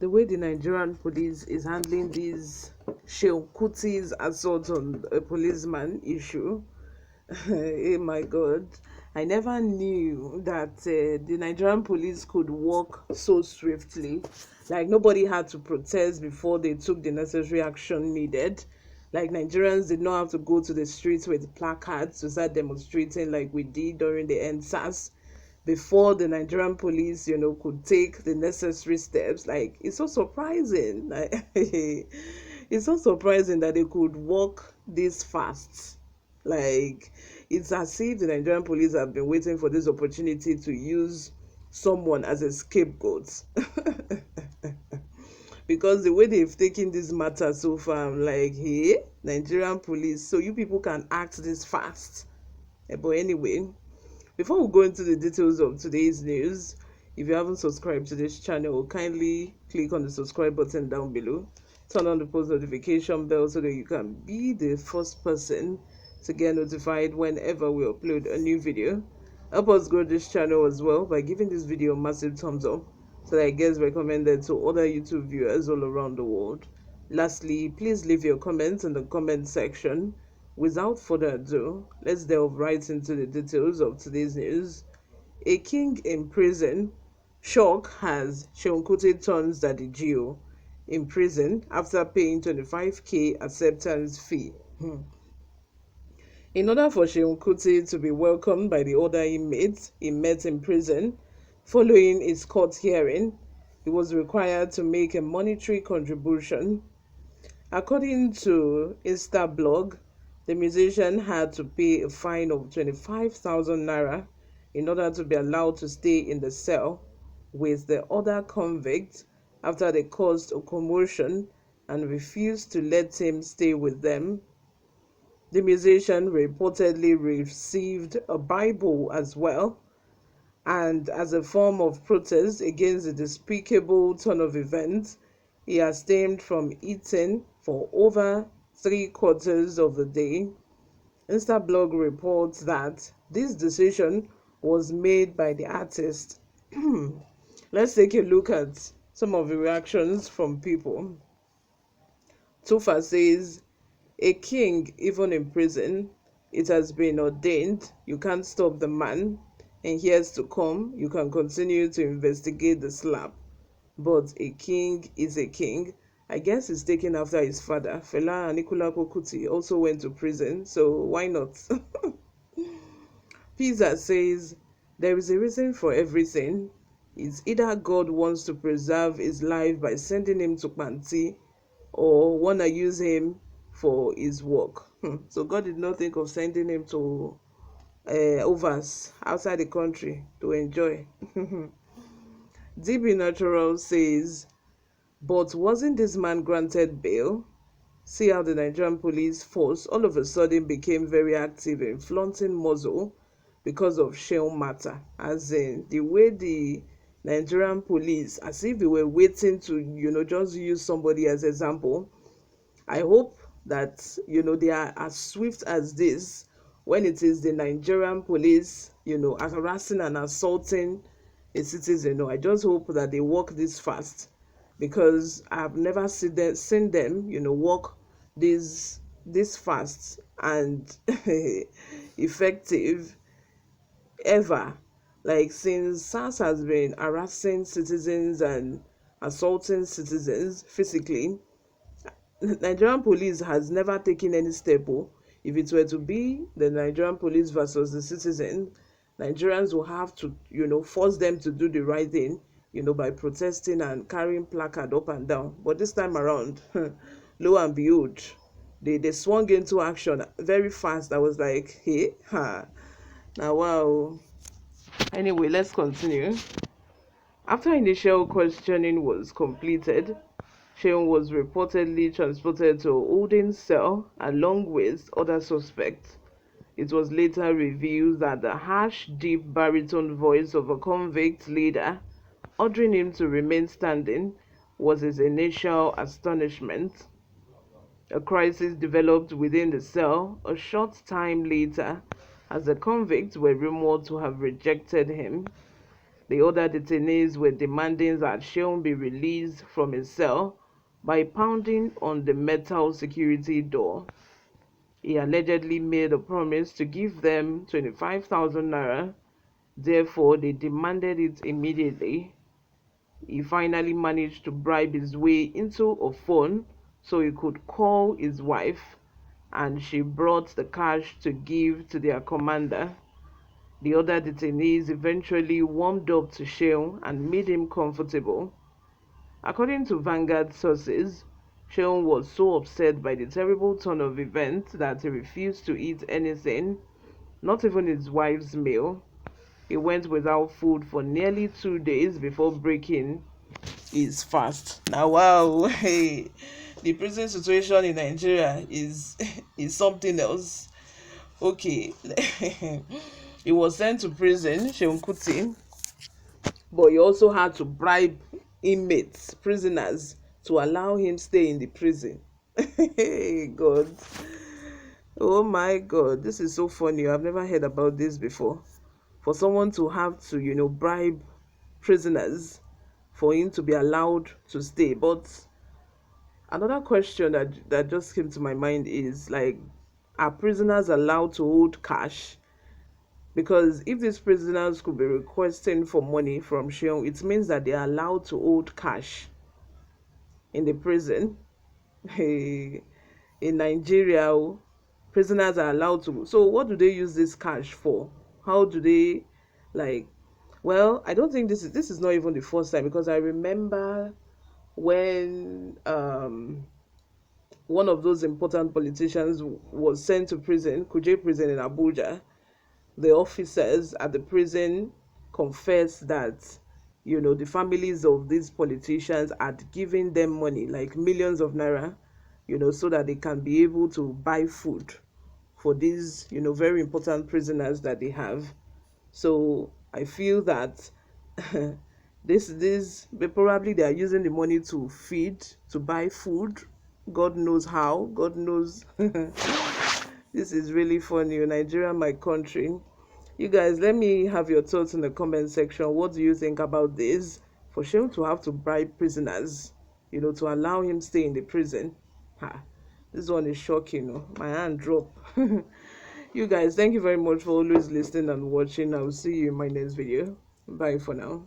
The way the Nigerian police is handling this SEUN Kuti's assault on a policeman issue. Oh my God. I never knew that the Nigerian police could work so swiftly. Like nobody had to protest before they took the necessary action needed. Like Nigerians did not have to go to the streets with placards to start demonstrating like we did during the NSAS before the Nigerian police, could take the necessary steps. Like it's so surprising. Like, it's so surprising that they could walk this fast. Like it's as if the Nigerian police have been waiting for this opportunity to use someone as a scapegoat. Because the way they've taken this matter so far, I'm like, hey, Nigerian police, so you people can act this fast. But anyway, before we go into the details of today's news, if you haven't subscribed to this channel, kindly click on the subscribe button down below. Turn on the post notification bell so that you can be the first person to get notified whenever we upload a new video. Help us grow this channel as well by giving this video a massive thumbs up so that it gets recommended to other YouTube viewers all around the world. Lastly, please leave your comments in the comment section. Without further ado, let's delve right into the details of today's news. A king in prison. Shock has SEUN Kuti turns Daddy Gio in prison after paying 25k acceptance fee. In order for SEUN Kuti to be welcomed by the other inmates he met in prison, following his court hearing, he was required to make a monetary contribution. According to Instablog, the musician had to pay a fine of 25,000 naira in order to be allowed to stay in the cell with the other convicts after they caused a commotion and refused to let him stay with them. The musician reportedly received a Bible as well, and as a form of protest against the despicable turn of events, he abstained from eating for over 3/4 of the day. Instablog reports that this decision was made by the artist. Let's take a look at some of the reactions from people. Tufa says, a king, even in prison, it has been ordained. You can't stop the man. And years to come, you can continue to investigate the slap. But a king is a king. I guess he's taken after his father. Fela Anikulapo Kuti also went to prison, so why not? Pizza says, there is a reason for everything. It's either God wants to preserve his life by sending him to Panti, or wanna use him for his work. So God did not think of sending him to overs outside the country to enjoy. DB Natural says, but wasn't this man granted bail? See how the Nigerian police force all of a sudden became very active in flaunting muzzle because of SEUN matter. As in the way the Nigerian police, as if they were waiting to, just use somebody as example. I hope that, they are as swift as this when it is the Nigerian police, harassing and assaulting a citizen. I just hope that they work this fast, because I've never seen them, work this fast and effective ever. Like since SARS has been harassing citizens and assaulting citizens physically, Nigerian police has never taken any step. If it were to be the Nigerian police versus the citizen, Nigerians will have to, force them to do the right thing, by protesting and carrying placard up and down. But this time around, lo and behold, they swung into action very fast. I was like, hey, now wow. Anyway, let's continue. After initial questioning was completed, Sheung was reportedly transported to a holding cell along with other suspects. It was later revealed that the harsh, deep baritone voice of a convict leader ordering him to remain standing was his initial astonishment. A crisis developed within the cell a short time later as the convicts were rumored to have rejected him. The other detainees were demanding that Sheung be released from his cell by pounding on the metal security door. He allegedly made a promise to give them 25,000 naira, therefore they demanded it immediately. He finally managed to bribe his way into a phone so he could call his wife, and she brought the cash to give to their commander. The other detainees eventually warmed up to Sheung and made him comfortable. According to Vanguard sources, Sheung was so upset by the terrible turn of events that he refused to eat anything, not even his wife's meal. He went without food for nearly 2 days before breaking his fast. Now, wow, hey, the prison situation in Nigeria is is something else. Okay, he was sent to prison, SEUN KUTI, but he also had to bribe inmates, prisoners, to allow him stay in the prison. Hey, God. Oh my God, this is so funny. I've never heard about this before. For someone to have to, bribe prisoners for him to be allowed to stay. But another question that just came to my mind is like, are prisoners allowed to hold cash? Because if these prisoners could be requesting for money from Sheung, it means that they are allowed to hold cash in the prison. In Nigeria, prisoners are allowed to. So what do they use this cash for? How do they, like? Well, I don't think this is not even the first time, because I remember when one of those important politicians was sent to prison, Kuje prison in Abuja. The officers at the prison confessed that the families of these politicians had given them money, like millions of naira, so that they can be able to buy food for these very important prisoners that they have. So I feel that this probably they are using the money to feed, to buy food. God knows how, God knows. This is really funny. Nigeria, my country. You guys, let me have your thoughts in the comment section. What do you think about this? For Sheung to have to bribe prisoners, to allow him stay in the prison. Ha, this one is shocking. My hand drop. You guys, thank you very much for always listening and watching. I will see you in my next video. Bye for now.